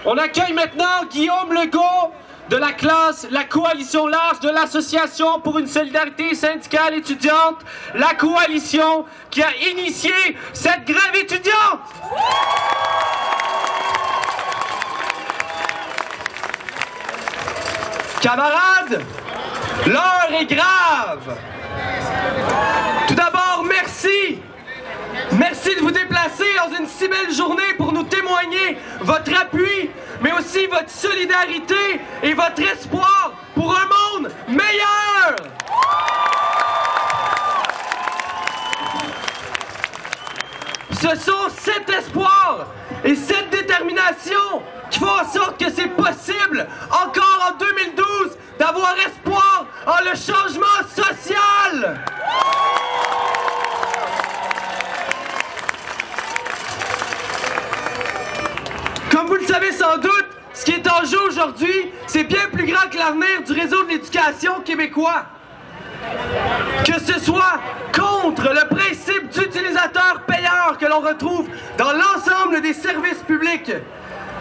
On accueille maintenant Guillaume Legault de la classe La Coalition Large de l'Association pour une solidarité syndicale étudiante, la coalition qui a initié cette grève étudiante. Camarades, l'heure est grave. Tout d'abord, merci. Merci de vous déplacer dans une si belle journée pour nous témoigner votre appui, mais aussi votre solidarité et votre espoir pour un monde meilleur. Ce sont cet espoir et cette détermination qui font en sorte que c'est possible, encore en 2012, d'avoir espoir en le changement social. Comme vous le savez sans doute, ce qui est en jeu aujourd'hui, c'est bien plus grand que l'avenir du réseau de l'éducation québécois. Que ce soit contre le principe d'utilisateur-payeur que l'on retrouve dans l'ensemble des services publics,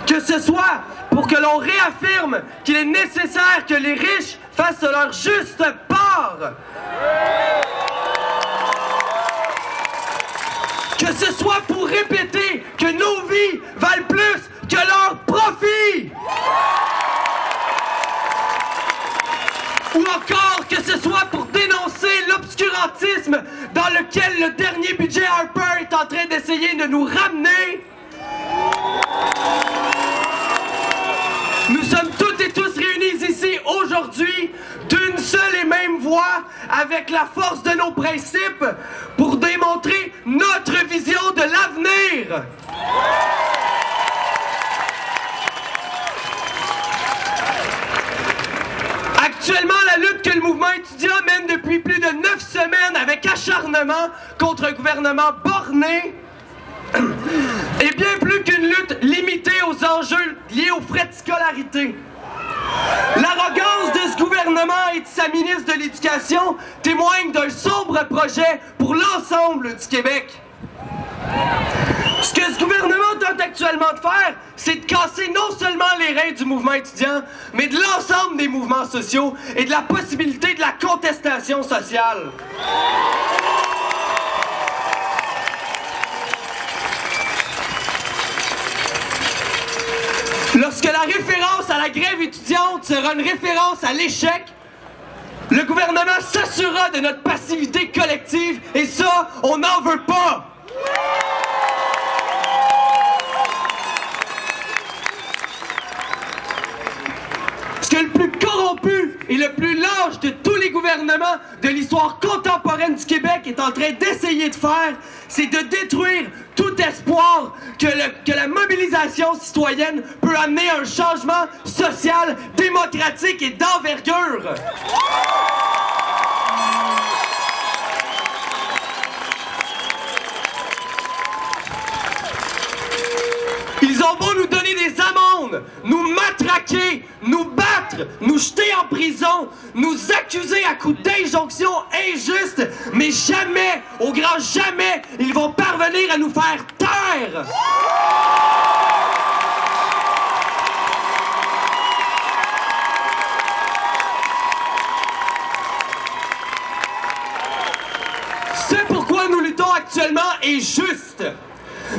que ce soit pour que l'on réaffirme qu'il est nécessaire que les riches fassent leur juste part, que ce soit pour répéter que nos vies valent plus que leur profit, ou encore que ce soit pour dénoncer l'obscurantisme dans lequel le dernier budget Harper est en train d'essayer de nous ramener. Nous sommes toutes et tous réunis ici aujourd'hui d'une seule et même voix, avec la force de nos principes, pour démontrer notre vision de l'avenir. Actuellement, la lutte que le mouvement étudiant mène depuis plus de 9 semaines avec acharnement contre un gouvernement borné est bien plus qu'une lutte limitée aux enjeux liés aux frais de scolarité. L'arrogance de ce gouvernement et de sa ministre de l'Éducation témoigne d'un sombre projet pour l'ensemble du Québec. Ce que ce gouvernement tente actuellement de faire, c'est de casser non seulement les reins du mouvement étudiant, mais de l'ensemble des mouvements sociaux et de la possibilité de la contestation sociale. Lorsque la référence à la grève étudiante sera une référence à l'échec, le gouvernement s'assurera de notre passivité collective, et ça, on n'en veut pas! Ce que le plus corrompu et le plus lâche de tous les gouvernements de l'histoire contemporaine du Québec est en train d'essayer de faire, c'est de détruire tout espoir que la mobilisation citoyenne peut amener un changement social, démocratique et d'envergure. Ils ont beau nous donner des amendes, nous matraquer, nous battre, nous jeter en prison, nous accuser à coups d'injonctions injustes, mais jamais, au grand jamais, ils vont parvenir à nous faire taire! C'est pourquoi nous luttons actuellement est juste.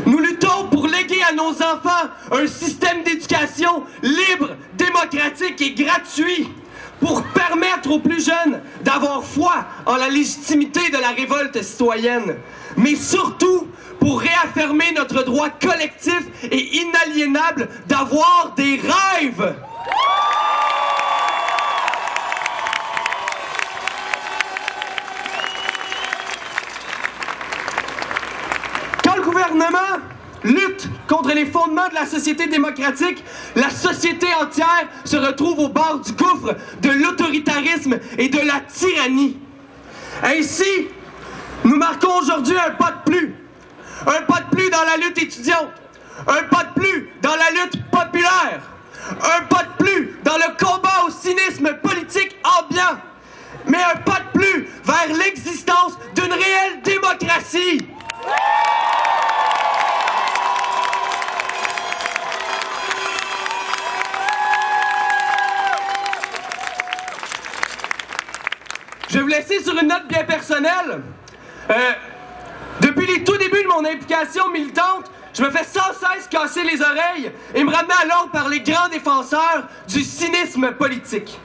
Nous luttons pour léguer à nos enfants un système d'éducation libre, démocratique et gratuit, pour permettre aux plus jeunes d'avoir foi en la légitimité de la révolte citoyenne, mais surtout pour réaffirmer notre droit collectif et inaliénable d'avoir des rêves. Le gouvernement lutte contre les fondements de la société démocratique, la société entière se retrouve au bord du gouffre de l'autoritarisme et de la tyrannie. Ainsi, nous marquons aujourd'hui un pas de plus. Un pas de plus dans la lutte étudiante. Un pas de plus dans la lutte populaire. Un pas de plus dans le combat au cynisme politique ambiant. Mais un pas de plus vers l'existence d'une réelle démocratie. laisser sur une note bien personnelle. Depuis les tout débuts de mon implication militante, je me fais sans cesse casser les oreilles et me ramener à l'ordre par les grands défenseurs du cynisme politique.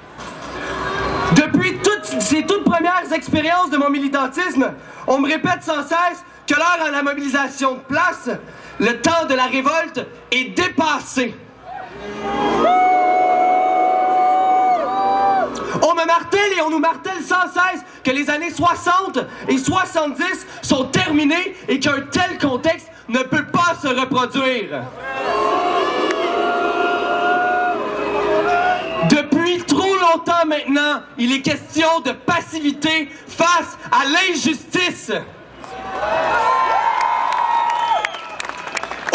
Depuis ces toutes premières expériences de mon militantisme, on me répète sans cesse que l'heure à la mobilisation de place, le temps de la révolte est dépassé. On me martèle et on nous martèle sans cesse que les années 60 et 70 sont terminées et qu'un tel contexte ne peut pas se reproduire. Depuis trop longtemps maintenant, il est question de passivité face à l'injustice.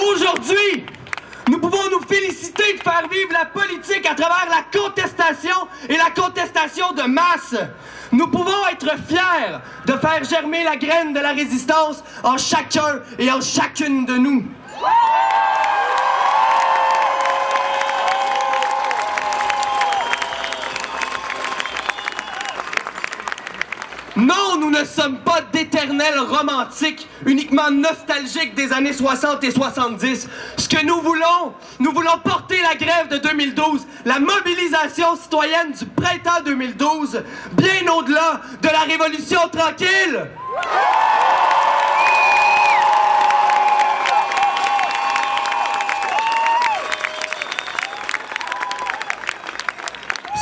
Aujourd'hui, nous pouvons nous féliciter de faire vivre la politique à travers la contestation et la contestation de masse. Nous pouvons être fiers de faire germer la graine de la résistance en chacun et en chacune de nous. Non, nous ne sommes pas d'éternels romantiques, uniquement nostalgiques des années 60 et 70. Ce que nous voulons porter la grève de 2012, la mobilisation citoyenne du printemps 2012, bien au-delà de la révolution tranquille.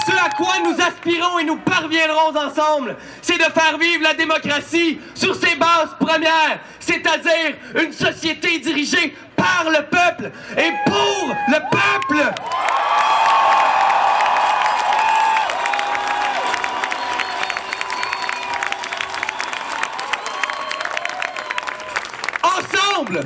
Ce à quoi nous aspirons et nous parviendrons ensemble, c'est de faire vivre la démocratie sur ses bases premières, c'est-à-dire une société dirigée par le peuple et pour le peuple. Ensemble,